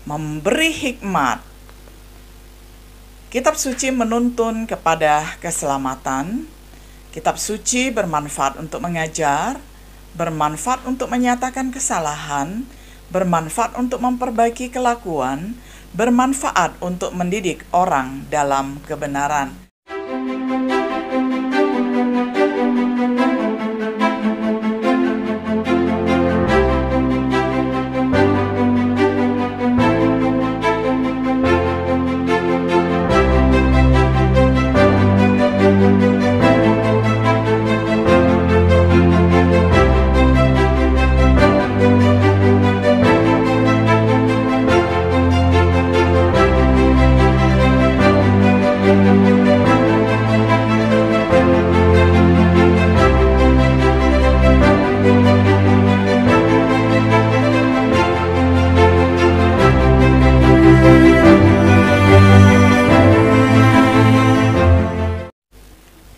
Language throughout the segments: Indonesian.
memberi hikmat. Kitab suci menuntun kepada keselamatan. Kitab suci bermanfaat untuk mengajar, bermanfaat untuk menyatakan kesalahan, bermanfaat untuk memperbaiki kelakuan, bermanfaat untuk mendidik orang dalam kebenaran.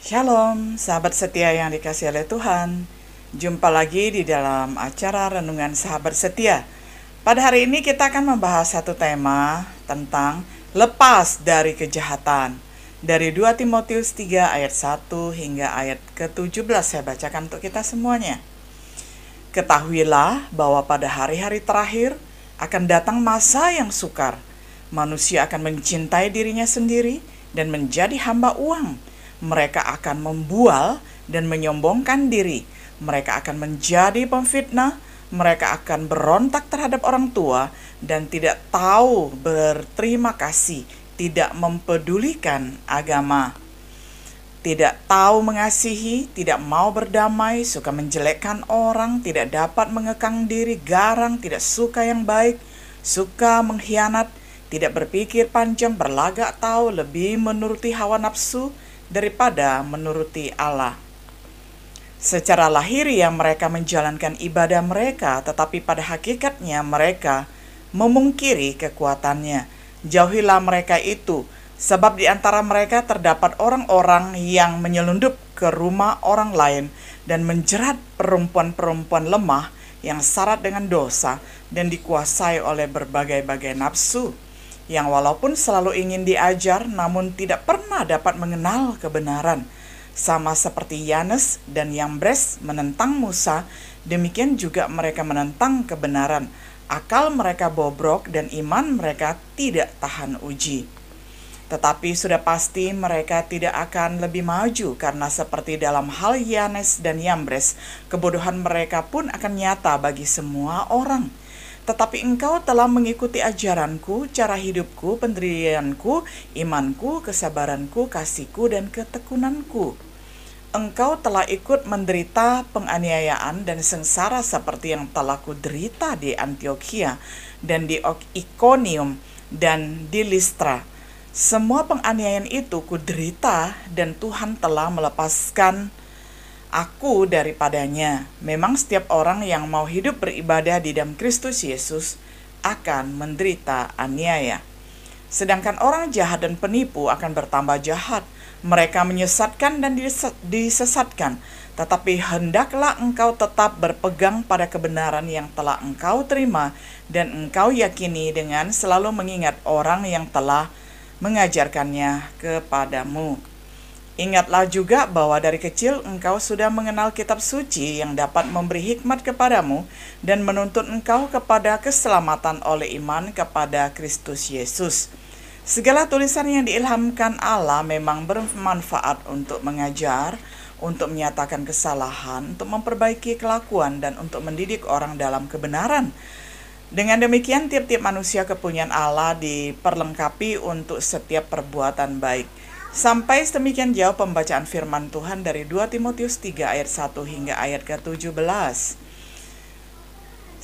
Shalom, sahabat setia yang dikasihi oleh Tuhan. Jumpa lagi di dalam acara Renungan Sahabat Setia. Pada hari ini kita akan membahas satu tema tentang lepas dari kejahatan. Dari 2 Timotius 3 ayat 1 hingga ayat ke-17 saya bacakan untuk kita semuanya. Ketahuilah bahwa pada hari-hari terakhir akan datang masa yang sukar. Manusia akan mencintai dirinya sendiri dan menjadi hamba uang. Mereka akan membual dan menyombongkan diri. Mereka akan menjadi pemfitnah. Mereka akan berontak terhadap orang tua dan tidak tahu berterima kasih, tidak mempedulikan agama, tidak tahu mengasihi, tidak mau berdamai, suka menjelekkan orang, tidak dapat mengekang diri, garang, tidak suka yang baik, suka mengkhianat, tidak berpikir panjang, berlagak tahu, lebih menuruti hawa nafsu daripada menuruti Allah. Secara lahiriah mereka menjalankan ibadah mereka, tetapi pada hakikatnya mereka memungkiri kekuatannya. Jauhilah mereka itu, sebab di antara mereka terdapat orang-orang yang menyelundup ke rumah orang lain dan menjerat perempuan-perempuan lemah yang syarat dengan dosa dan dikuasai oleh berbagai-bagai nafsu, yang walaupun selalu ingin diajar namun tidak pernah dapat mengenal kebenaran. Sama seperti Yanes dan Yambres menentang Musa, demikian juga mereka menentang kebenaran. Akal mereka bobrok dan iman mereka tidak tahan uji. Tetapi sudah pasti mereka tidak akan lebih maju, karena seperti dalam hal Yanes dan Yambres, kebodohan mereka pun akan nyata bagi semua orang. Tetapi engkau telah mengikuti ajaranku, cara hidupku, pendirianku, imanku, kesabaranku, kasihku, dan ketekunanku. Engkau telah ikut menderita penganiayaan dan sengsara seperti yang telah kuderita di Antiokhia dan di Ikonium dan di Listra. Semua penganiayaan itu kuderita dan Tuhan telah melepaskan aku daripadanya. Memang setiap orang yang mau hidup beribadah di dalam Kristus Yesus akan menderita aniaya. Sedangkan orang jahat dan penipu akan bertambah jahat. Mereka menyesatkan dan disesatkan. Tetapi hendaklah engkau tetap berpegang pada kebenaran yang telah engkau terima dan engkau yakini, dengan selalu mengingat orang yang telah mengajarkannya kepadamu. Ingatlah juga bahwa dari kecil engkau sudah mengenal kitab suci yang dapat memberi hikmat kepadamu dan menuntun engkau kepada keselamatan oleh iman kepada Kristus Yesus. Segala tulisan yang diilhamkan Allah memang bermanfaat untuk mengajar, untuk menyatakan kesalahan, untuk memperbaiki kelakuan, dan untuk mendidik orang dalam kebenaran. Dengan demikian tiap-tiap manusia kepunyaan Allah diperlengkapi untuk setiap perbuatan baik. Sampai sedemikian jauh pembacaan firman Tuhan dari 2 Timotius 3 ayat 1 hingga ayat ke-17.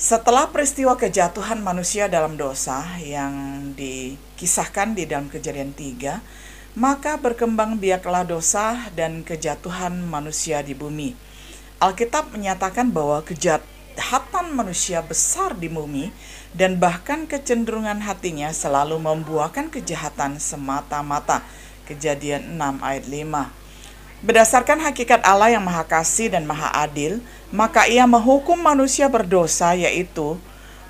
Setelah peristiwa kejatuhan manusia dalam dosa yang dikisahkan di dalam Kejadian 3, maka berkembang biaklah dosa dan kejatuhan manusia di bumi. Alkitab menyatakan bahwa kejahatan manusia besar di bumi dan bahkan kecenderungan hatinya selalu membuahkan kejahatan semata-mata. Kejadian 6 ayat 5. Berdasarkan hakikat Allah yang Maha Kasih dan Maha Adil, maka Ia menghukum manusia berdosa, yaitu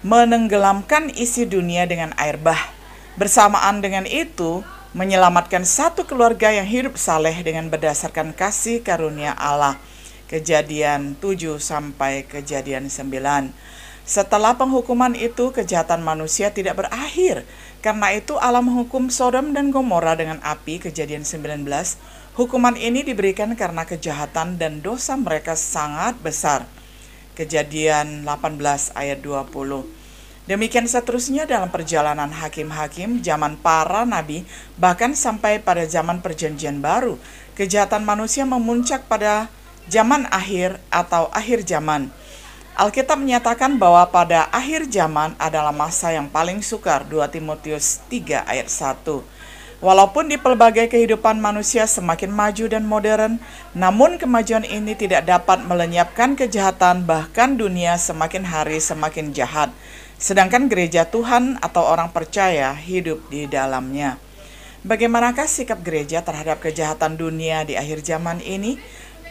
menenggelamkan isi dunia dengan air bah. Bersamaan dengan itu, menyelamatkan satu keluarga yang hidup saleh dengan berdasarkan kasih karunia Allah. Kejadian 7 sampai Kejadian 9. Setelah penghukuman itu, kejahatan manusia tidak berakhir. Karena itu Allah menghukum Sodom dan Gomora dengan api. Kejadian 19. Hukuman ini diberikan karena kejahatan dan dosa mereka sangat besar. Kejadian 18 ayat 20. Demikian seterusnya dalam perjalanan hakim-hakim, zaman para nabi, bahkan sampai pada zaman perjanjian baru. Kejahatan manusia memuncak pada zaman akhir atau akhir zaman. Alkitab menyatakan bahwa pada akhir zaman adalah masa yang paling sukar, 2 Timotius 3 ayat 1. Walaupun di pelbagai kehidupan manusia semakin maju dan modern, namun kemajuan ini tidak dapat melenyapkan kejahatan, bahkan dunia semakin hari semakin jahat. Sedangkan gereja Tuhan atau orang percaya hidup di dalamnya. Bagaimanakah sikap gereja terhadap kejahatan dunia di akhir zaman ini?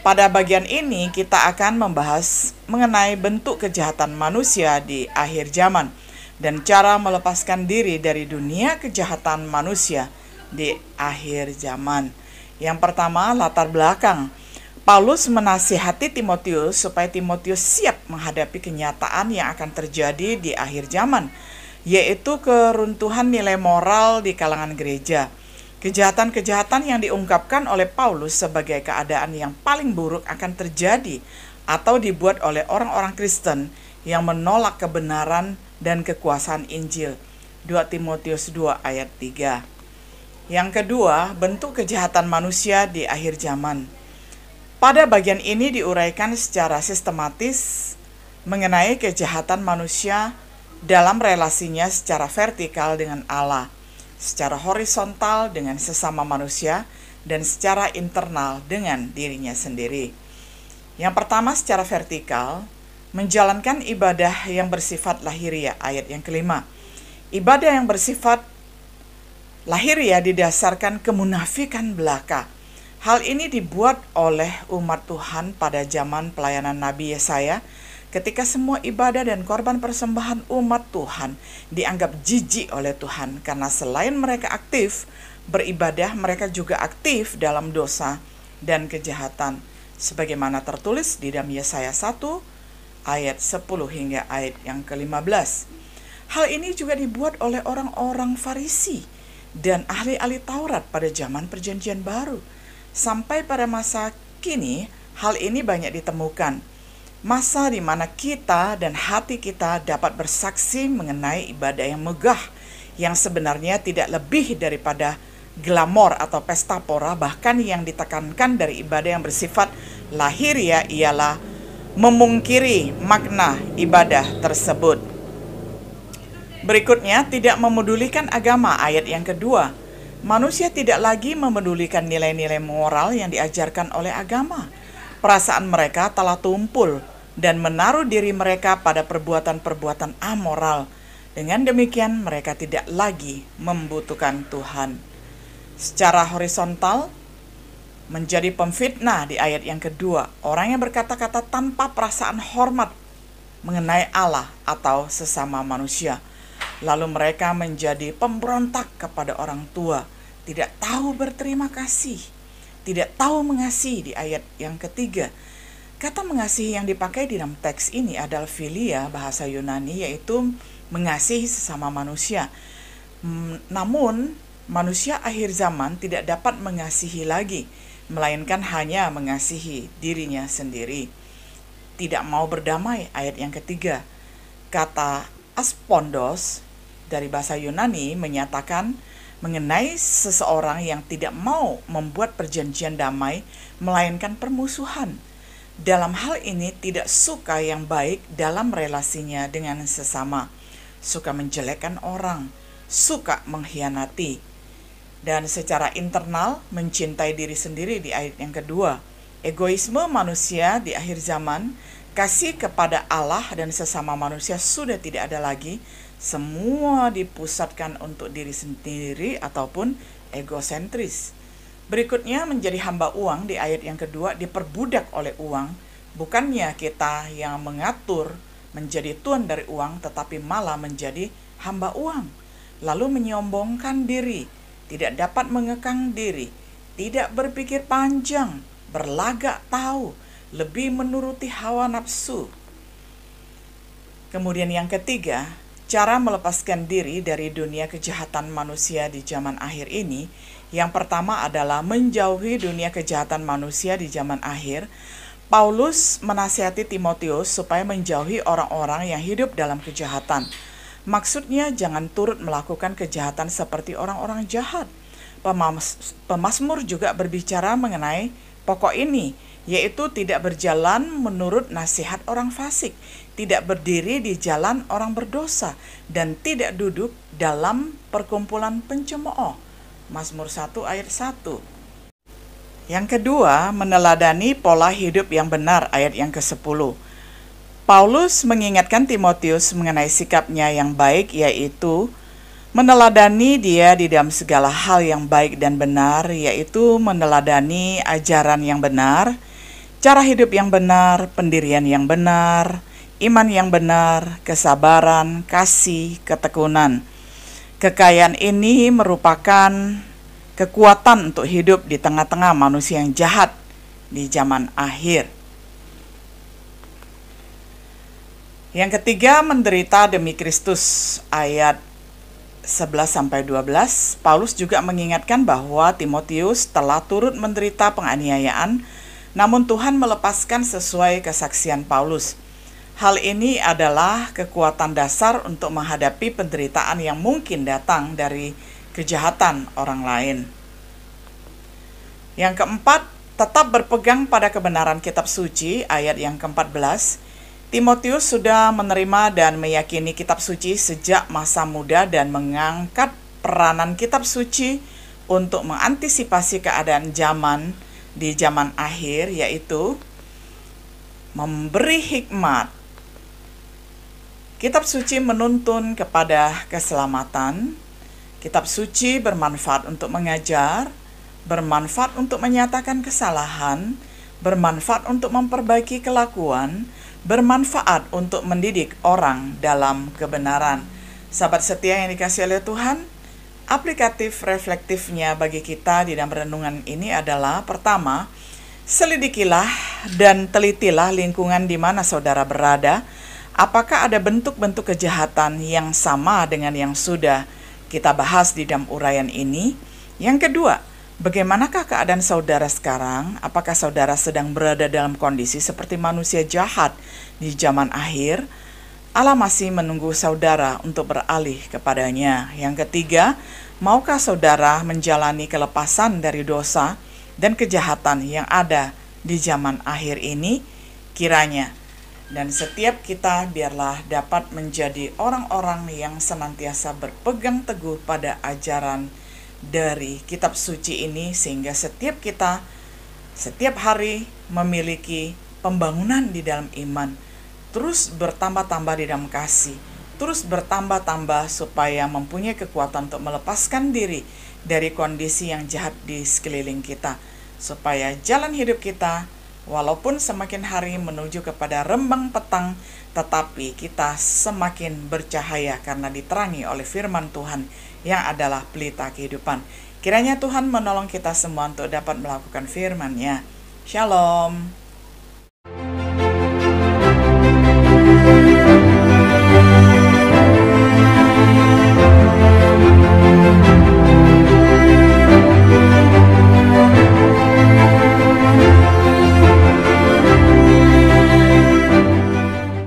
Pada bagian ini kita akan membahas mengenai bentuk kejahatan manusia di akhir zaman dan cara melepaskan diri dari dunia kejahatan manusia di akhir zaman. Yang pertama, latar belakang. Paulus menasihati Timotius supaya Timotius siap menghadapi kenyataan yang akan terjadi di akhir zaman, yaitu keruntuhan nilai moral di kalangan gereja. Kejahatan-kejahatan yang diungkapkan oleh Paulus sebagai keadaan yang paling buruk akan terjadi atau dibuat oleh orang-orang Kristen yang menolak kebenaran dan kekuasaan Injil. 2 Timotius 2 ayat 3. Yang kedua, bentuk kejahatan manusia di akhir zaman. Pada bagian ini diuraikan secara sistematis mengenai kejahatan manusia dalam relasinya secara vertikal dengan Allah, secara horizontal dengan sesama manusia, dan secara internal dengan dirinya sendiri. Yang pertama, secara vertikal, menjalankan ibadah yang bersifat lahiriah, ayat yang kelima. Ibadah yang bersifat lahiriah didasarkan kemunafikan belaka. Hal ini dibuat oleh umat Tuhan pada zaman pelayanan Nabi Yesaya, ketika semua ibadah dan korban persembahan umat Tuhan dianggap jijik oleh Tuhan, karena selain mereka aktif beribadah, mereka juga aktif dalam dosa dan kejahatan, sebagaimana tertulis di dalam Yesaya 1 ayat 10 hingga ayat yang ke-15. Hal ini juga dibuat oleh orang-orang Farisi dan ahli-ahli Taurat pada zaman Perjanjian Baru. Sampai pada masa kini, hal ini banyak ditemukan. Masa di mana kita dan hati kita dapat bersaksi mengenai ibadah yang megah, yang sebenarnya tidak lebih daripada glamor atau pesta pora. Bahkan yang ditekankan dari ibadah yang bersifat lahiriah ialah memungkiri makna ibadah tersebut. Berikutnya, tidak memedulikan agama, ayat yang kedua. Manusia tidak lagi memedulikan nilai-nilai moral yang diajarkan oleh agama. Perasaan mereka telah tumpul dan menaruh diri mereka pada perbuatan-perbuatan amoral. Dengan demikian, mereka tidak lagi membutuhkan Tuhan. Secara horizontal, menjadi pemfitnah di ayat yang kedua. Orang yang berkata-kata tanpa perasaan hormat mengenai Allah atau sesama manusia. Lalu mereka menjadi pemberontak kepada orang tua, tidak tahu berterima kasih, tidak tahu mengasihi di ayat yang ketiga. Kata mengasihi yang dipakai di dalam teks ini adalah philia, bahasa Yunani, yaitu mengasihi sesama manusia. Namun, manusia akhir zaman tidak dapat mengasihi lagi, melainkan hanya mengasihi dirinya sendiri. Tidak mau berdamai, ayat yang ketiga. Kata aspondos dari bahasa Yunani menyatakan mengenai seseorang yang tidak mau membuat perjanjian damai, melainkan permusuhan. Dalam hal ini tidak suka yang baik dalam relasinya dengan sesama, suka menjelekkan orang, suka mengkhianati, dan secara internal mencintai diri sendiri di ayat yang kedua. Egoisme manusia di akhir zaman, kasih kepada Allah dan sesama manusia sudah tidak ada lagi. Semua dipusatkan untuk diri sendiri ataupun egosentris. Berikutnya, menjadi hamba uang di ayat yang kedua, diperbudak oleh uang. Bukannya kita yang mengatur menjadi tuan dari uang, tetapi malah menjadi hamba uang, lalu menyombongkan diri, tidak dapat mengekang diri, tidak berpikir panjang, berlagak tahu, lebih menuruti hawa nafsu. Kemudian yang ketiga, cara melepaskan diri dari dunia kejahatan manusia di zaman akhir ini. Yang pertama adalah menjauhi dunia kejahatan manusia di zaman akhir. Paulus menasihati Timotius supaya menjauhi orang-orang yang hidup dalam kejahatan. Maksudnya jangan turut melakukan kejahatan seperti orang-orang jahat. Pemazmur juga berbicara mengenai pokok ini, yaitu tidak berjalan menurut nasihat orang fasik, tidak berdiri di jalan orang berdosa, dan tidak duduk dalam perkumpulan pencemooh. Mazmur 1 ayat 1. Yang kedua, meneladani pola hidup yang benar, ayat yang ke-10. Paulus mengingatkan Timotius mengenai sikapnya yang baik, yaitu meneladani dia di dalam segala hal yang baik dan benar, yaitu meneladani ajaran yang benar, cara hidup yang benar, pendirian yang benar, iman yang benar, kesabaran, kasih, ketekunan. Kekayaan ini merupakan kekuatan untuk hidup di tengah-tengah manusia yang jahat di zaman akhir. Yang ketiga, menderita demi Kristus, ayat 11-12. Paulus juga mengingatkan bahwa Timotius telah turut menderita penganiayaan, namun Tuhan melepaskan sesuai kesaksian Paulus. Hal ini adalah kekuatan dasar untuk menghadapi penderitaan yang mungkin datang dari kejahatan orang lain. Yang keempat, tetap berpegang pada kebenaran kitab suci, ayat yang ke-14. Timotius sudah menerima dan meyakini kitab suci sejak masa muda dan mengangkat peranan kitab suci untuk mengantisipasi keadaan zaman di zaman akhir, yaitu memberi hikmat. Kitab suci menuntun kepada keselamatan. Kitab suci bermanfaat untuk mengajar, bermanfaat untuk menyatakan kesalahan, bermanfaat untuk memperbaiki kelakuan, bermanfaat untuk mendidik orang dalam kebenaran. Sahabat setia yang dikasihi oleh Tuhan, aplikatif reflektifnya bagi kita di dalam renungan ini adalah: pertama, selidikilah dan telitilah lingkungan di mana saudara berada. Apakah ada bentuk-bentuk kejahatan yang sama dengan yang sudah kita bahas di dalam uraian ini? Yang kedua, bagaimanakah keadaan saudara sekarang? Apakah saudara sedang berada dalam kondisi seperti manusia jahat di zaman akhir? Allah masih menunggu saudara untuk beralih kepadanya. Yang ketiga, maukah saudara menjalani kelepasan dari dosa dan kejahatan yang ada di zaman akhir ini? Kiranya dan setiap kita biarlah dapat menjadi orang-orang yang senantiasa berpegang teguh pada ajaran dari kitab suci ini, sehingga setiap kita setiap hari memiliki pembangunan di dalam iman, terus bertambah-tambah di dalam kasih, terus bertambah-tambah supaya mempunyai kekuatan untuk melepaskan diri dari kondisi yang jahat di sekeliling kita, supaya jalan hidup kita walaupun semakin hari menuju kepada rembang petang, tetapi kita semakin bercahaya karena diterangi oleh firman Tuhan yang adalah pelita kehidupan. Kiranya Tuhan menolong kita semua untuk dapat melakukan firman-Nya. Shalom.